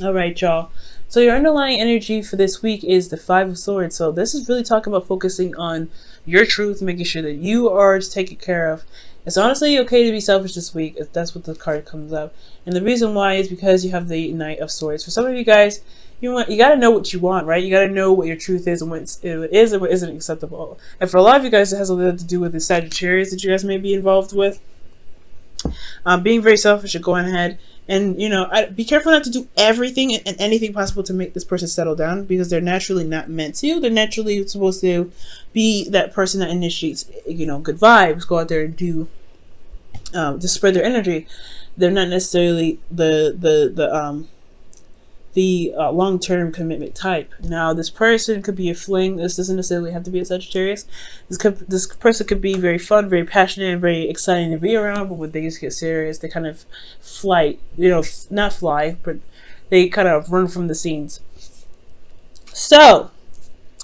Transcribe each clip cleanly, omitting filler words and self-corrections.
All right, y'all. So your underlying energy for this week is the Five of Swords. So this is really talking about focusing on your truth, making sure that you are taken care of. It's honestly okay to be selfish this week if that's what the card comes up. And the reason why is because you have the Knight of Swords. For some of you guys, you got to know what you want, right? You got to know what your truth is and what it is and what isn't acceptable. And for a lot of you guys, it has a lot to do with the Sagittarius that you guys may be involved with. Being very selfish and going ahead and be careful not to do everything and anything possible to make this person settle down, because they're naturally not meant to. They're naturally supposed to be that person that initiates good vibes, go out there and do to spread their energy. They're not necessarily the long-term commitment type. Now, this person could be a fling. This doesn't necessarily have to be a Sagittarius. This person could be very fun, very passionate, and very exciting to be around, but when things get serious, they kind of not fly, but they kind of run from the scenes. So,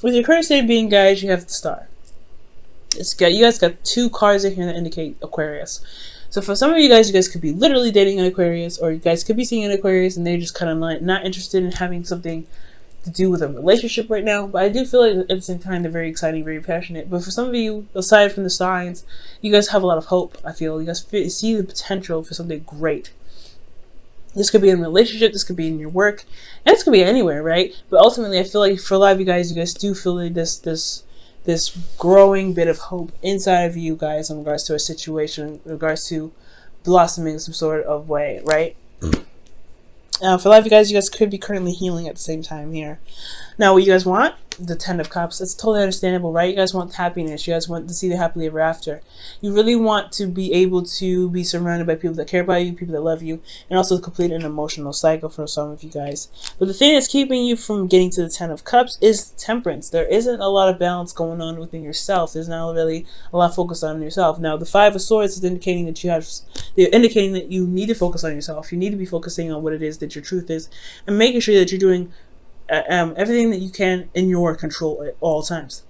with your current state being, guys, you have the Star. You guys got two cards in here that indicate Aquarius. So for some of you guys could be literally dating an Aquarius, or you guys could be seeing an Aquarius and they're just kind of like not interested in having something to do with a relationship right now. But I do feel like at the same time they're very exciting, very passionate. But for some of you, aside from the signs, you guys have a lot of hope. I feel you guys see the potential for something great. This could be in a relationship, this could be in your work, and this could be anywhere, right? But ultimately, I feel like for a lot of you guys do feel like this growing bit of hope inside of you guys in regards to a situation, in regards to blossoming some sort of way, right? For a lot of you guys could be currently healing at the same time here. Now, what you guys want? The Ten of Cups. It's totally understandable, right? You guys want happiness. You guys want to see the happily ever after. You really want to be able to be surrounded by people that care about you, people that love you, and also complete an emotional cycle for some of you guys. But the thing that's keeping you from getting to the Ten of Cups is temperance. There isn't a lot of balance going on within yourself. There's not really a lot of focus on yourself. Now, the Five of Swords is indicating that they're indicating that you need to focus on yourself. You need to be focusing on what it is that your truth is, and making sure that you're doing everything that you can in your control at all times.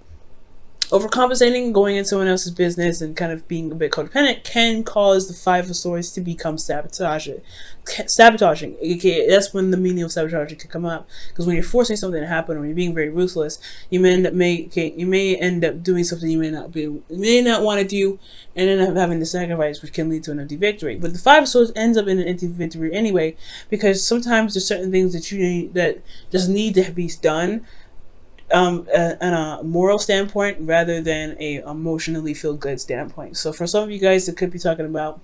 Overcompensating, going into someone else's business, and kind of being a bit codependent can cause the Five of Swords to become sabotaging. That's when the meaning of sabotaging can come up. Because when you're forcing something to happen, or you're being very ruthless, you may end up doing something you may not want to do, and end up having to sacrifice, which can lead to an empty victory. But the Five of Swords ends up in an empty victory anyway, because sometimes there's certain things that just need to be done on a moral standpoint rather than a emotionally feel good standpoint. So for some of you guys, it could be talking about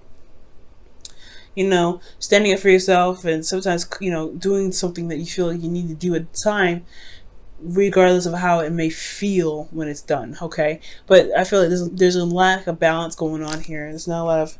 standing up for yourself, and sometimes doing something that you feel like you need to do at the time, regardless of how it may feel when it's done. Okay, but I feel like there's a lack of balance going on here. There's not a lot of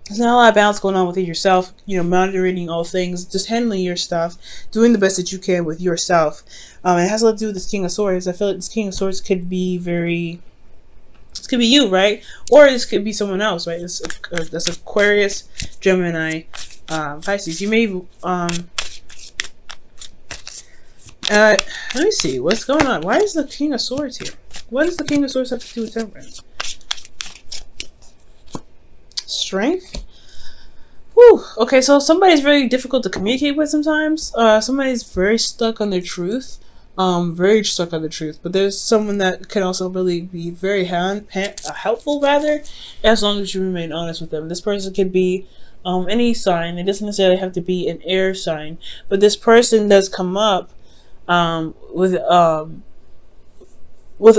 there's not a lot of balance going on within yourself, monitoring all things, just handling your stuff, doing the best that you can with yourself. It has a lot to do with this King of Swords. I feel like this King of Swords could be this could be you, right? Or this could be someone else, right? That's Aquarius, Gemini, Pisces. You may, let me see, what's going on? Why is the King of Swords here? What does the King of Swords have to do with temperance? Strength. Whew. Okay, so somebody's very difficult to communicate with sometimes. Somebody's very stuck on their truth. Very stuck on the truth. But there's someone that can also really be very helpful, rather, as long as you remain honest with them. This person could be any sign. It doesn't necessarily have to be an air sign. But this person does come up with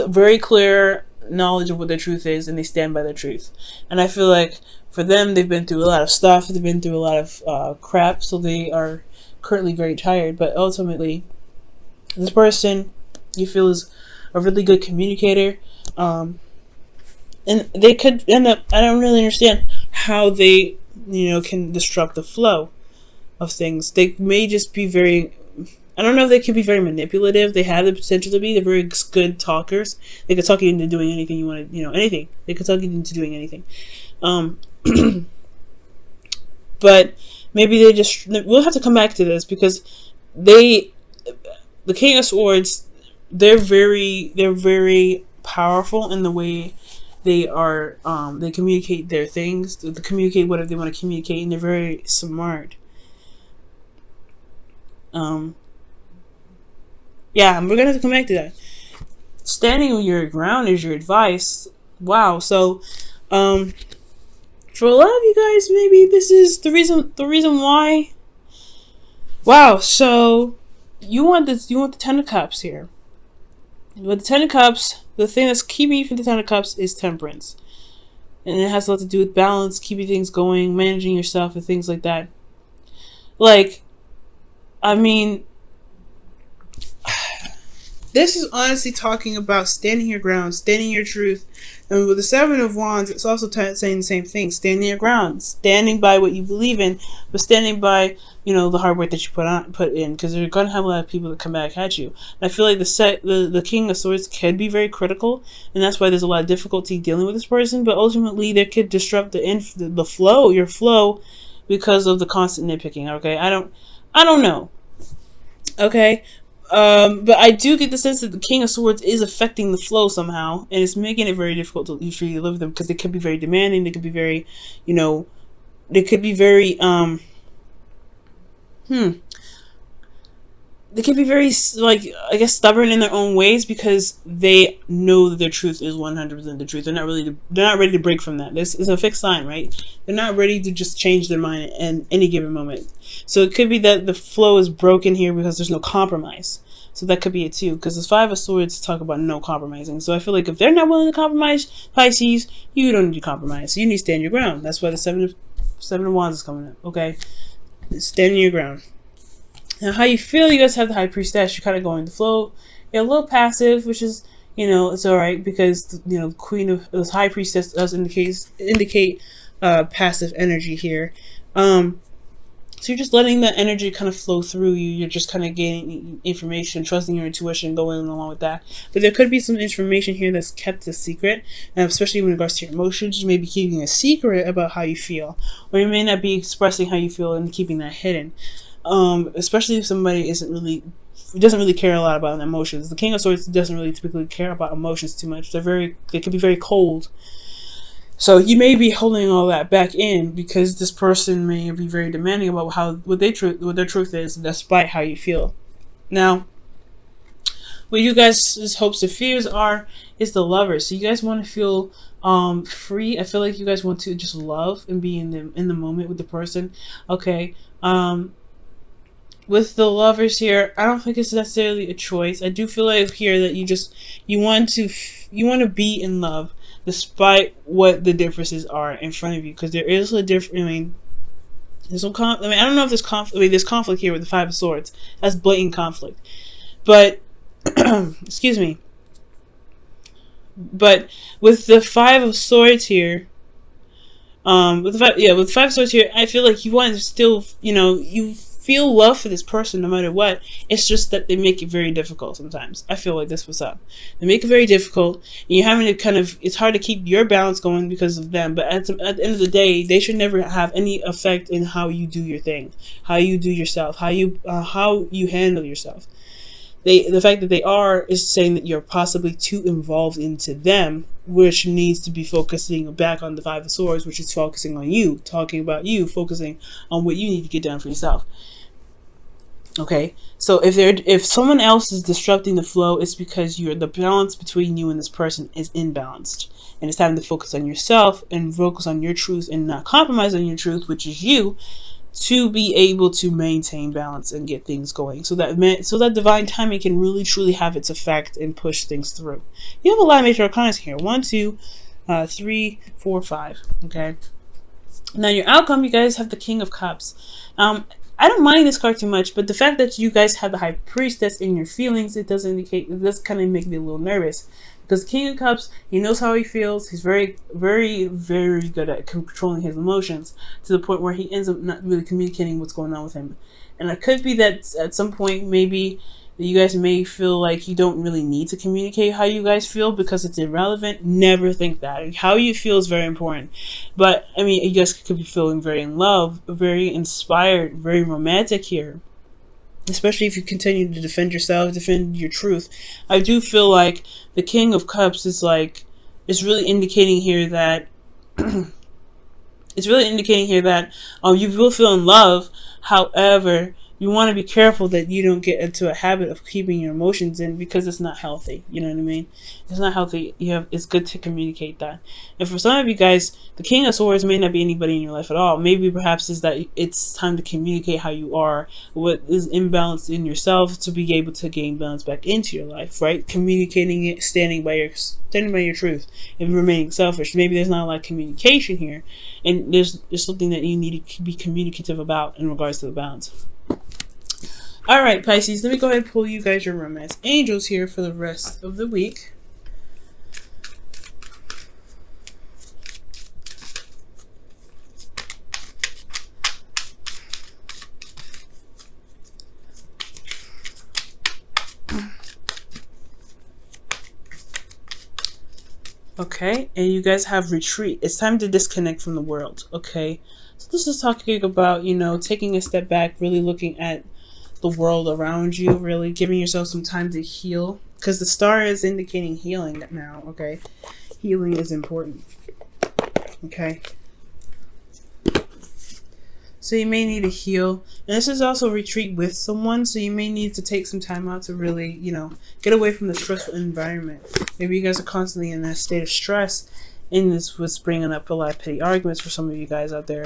very clear knowledge of what their truth is, and they stand by their truth. And I feel like for them, they've been through a lot of stuff, they've been through a lot of crap, so they are currently very tired. But ultimately, this person you feel is a really good communicator, and they could end up, I don't really understand how they can disrupt the flow of things. They may just be very, I don't know if they can be very manipulative. They have the potential to be. They're very good talkers. They could talk you into doing anything you want to, anything. They could talk you into doing anything. But maybe we'll have to come back to this, because the King of Swords, they're very powerful in the way they are, they communicate their things, they communicate whatever they want to communicate, and they're very smart. Yeah, we're gonna have to come back to that. Standing on your ground is your advice. Wow. So, for a lot of you guys, maybe this is the reason. The reason why. Wow. So, you want this? You want the Ten of Cups here. With the Ten of Cups, the thing that's keeping you from the Ten of Cups is temperance, and it has a lot to do with balance, keeping things going, managing yourself, and things like that. Like, I mean, this is honestly talking about standing your ground, standing your truth. And with the Seven of Wands, it's also saying the same thing: standing your ground, standing by what you believe in, but standing by, you know, the hard work that you put in, because you're gonna have a lot of people that come back at you. And I feel like the King of Swords can be very critical, and that's why there's a lot of difficulty dealing with this person. But ultimately, they could disrupt the flow, your flow, because of the constant nitpicking. Okay, I don't know. Okay. But I do get the sense that the King of Swords is affecting the flow somehow, and it's making it very difficult for you to live with them, because they could be very demanding. They could be very, you know, they could be very, they can be very, like, I guess, stubborn in their own ways, because they know that their truth is 100% the truth. They're not ready to break from that. This is a fixed sign, right? They're not ready to just change their mind in any given moment. So it could be that the flow is broken here because there's no compromise. So that could be it too, because the Five of Swords talk about no compromising. So I feel like if they're not willing to compromise, Pisces, you don't need to compromise. So you need to stand your ground. That's why the Seven of Wands is coming up. Okay, standing your ground. Now, how you feel? You guys have the High Priestess. You're kind of going with the flow. You're a little passive, which is, you know, it's all right, because, you know, Queen of the High Priestess does indicate passive energy here. So you're just letting that energy kind of flow through you. You're just kind of gaining information, trusting your intuition, going along with that. But there could be some information here that's kept a secret, and especially in regards to your emotions. You may be keeping a secret about how you feel, or you may not be expressing how you feel and keeping that hidden. Especially if somebody doesn't really care a lot about emotions. The King of Swords doesn't really typically care about emotions too much. They can be very cold. So you may be holding all that back in, because this person may be very demanding about what their truth is, despite how you feel. Now, what you guys' hopes and fears is the Lovers. So you guys want to feel free. I feel like you guys want to just love and be in the moment with the person. Okay. With the Lovers here, I don't think it's necessarily a choice. I do feel like here that you want to be in love, despite what the differences are in front of you, because there is a difference. I mean, I don't know if there's conflict. I mean, there's conflict here with the Five of Swords. That's blatant conflict. But excuse me. But with the Five of Swords here, with the Five of Swords here, I feel like you want to still, you feel love for this person no matter what. It's just that they make it very difficult sometimes. I feel like that's what's up. They make it very difficult, and you're having to it's hard to keep your balance going because of them. But at the end of the day, they should never have any effect in how you do your thing, how you do yourself, how you handle yourself. The fact that they are is saying that you're possibly too involved into them, which needs to be focusing back on the Five of Swords, which is focusing on you, talking about you, focusing on what you need to get done for yourself. Okay, so if someone else is disrupting the flow, it's because the balance between you and this person is imbalanced, and it's time to focus on yourself and focus on your truth and not compromise on your truth, which is you, to be able to maintain balance and get things going, so that divine timing can really truly have its effect and push things through. You have a lot of major arcana here: 1, 2, 3, 4, 5. Okay. Now your outcome, you guys have the King of Cups. I don't mind this card too much, but the fact that you guys have the High Priestess in your feelings, it does kind of make me a little nervous. Because the King of Cups, he knows how he feels. He's very, very, very good at controlling his emotions, to the point where he ends up not really communicating what's going on with him. And it could be that at some point, maybe you guys may feel like you don't really need to communicate how you guys feel because it's irrelevant. Never think that. How you feel is very important. But, I mean, you guys could be feeling very in love, very inspired, very romantic here. Especially if you continue to defend yourself, defend your truth. I do feel like the King of Cups is really indicating here that you will feel in love. However, you want to be careful that you don't get into a habit of keeping your emotions in, because it's not healthy. You know what I mean? It's not healthy. It's good to communicate that. And for some of you guys, the King of Swords may not be anybody in your life at all. Maybe perhaps is that it's time to communicate how you are, what is imbalanced in yourself, to be able to gain balance back into your life, right? Communicating it, standing by your truth, and remaining selfish. Maybe there's not a lot of communication here, and there's something that you need to be communicative about in regards to the balance. Alright, Pisces, let me go ahead and pull you guys your romance angels here for the rest of the week. Okay, and you guys have retreat. It's time to disconnect from the world, okay? So this is talking about, taking a step back, really looking at the world around you, really giving yourself some time to heal, because the star is indicating healing now. Okay, healing is important. Okay, so you may need to heal, and this is also retreat with someone, so you may need to take some time out to really get away from the stressful environment. Maybe you guys are constantly in that state of stress, and this was bringing up a lot of petty arguments for some of you guys out there,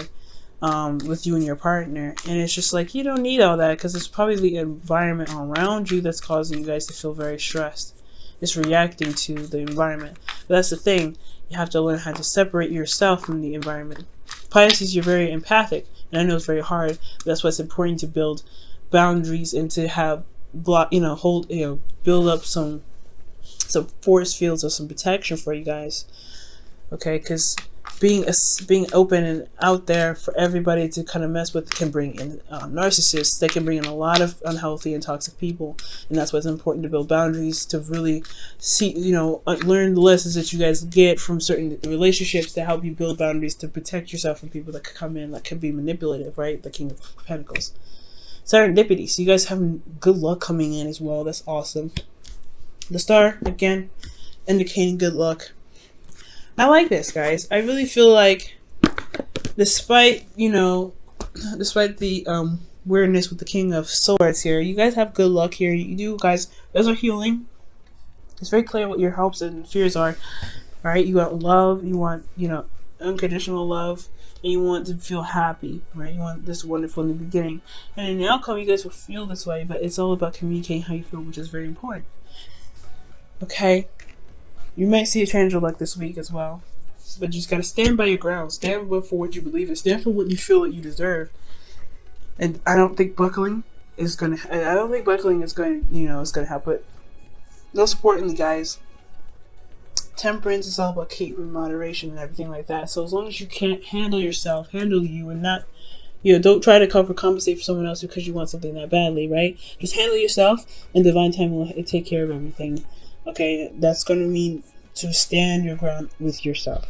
with you and your partner. And it's just like, you don't need all that, because it's probably the environment around you that's causing you guys to feel very stressed. It's reacting to the environment. But that's the thing, you have to learn how to separate yourself from the environment. Pisces, you're very empathic, and I know it's very hard, but that's why it's important to build boundaries and to have build up some force fields or some protection for you guys. Okay, because being open and out there for everybody to kind of mess with can bring in narcissists. They can bring in a lot of unhealthy and toxic people, and that's why it's important to build boundaries, to really see, learn the lessons that you guys get from certain relationships to help you build boundaries to protect yourself from people that could come in, that could be manipulative, right? The King of Pentacles. Serendipity. So you guys have good luck coming in as well. That's awesome. The star, again, indicating good luck. I like this, guys. I really feel like, despite the weirdness with the King of Swords here, you guys have good luck here. You guys are healing. It's very clear what your hopes and fears are. Right? You want love. You want, unconditional love. And you want to feel happy. Right? You want this wonderful in the beginning. And in the outcome, you guys will feel this way. But it's all about communicating how you feel, which is very important. Okay? You might see a change of luck this week as well. But you just gotta stand by your ground. Stand for what you believe in. Stand for what you feel that you deserve. And I don't think buckling is gonna help it. No support in the guys. Temperance is all about keeping moderation and everything like that. So as long as you can't handle yourself, handle you, and not, don't try to compensate for someone else because you want something that badly, right? Just handle yourself, and divine time will take care of everything. Okay, that's going to mean to stand your ground with yourself.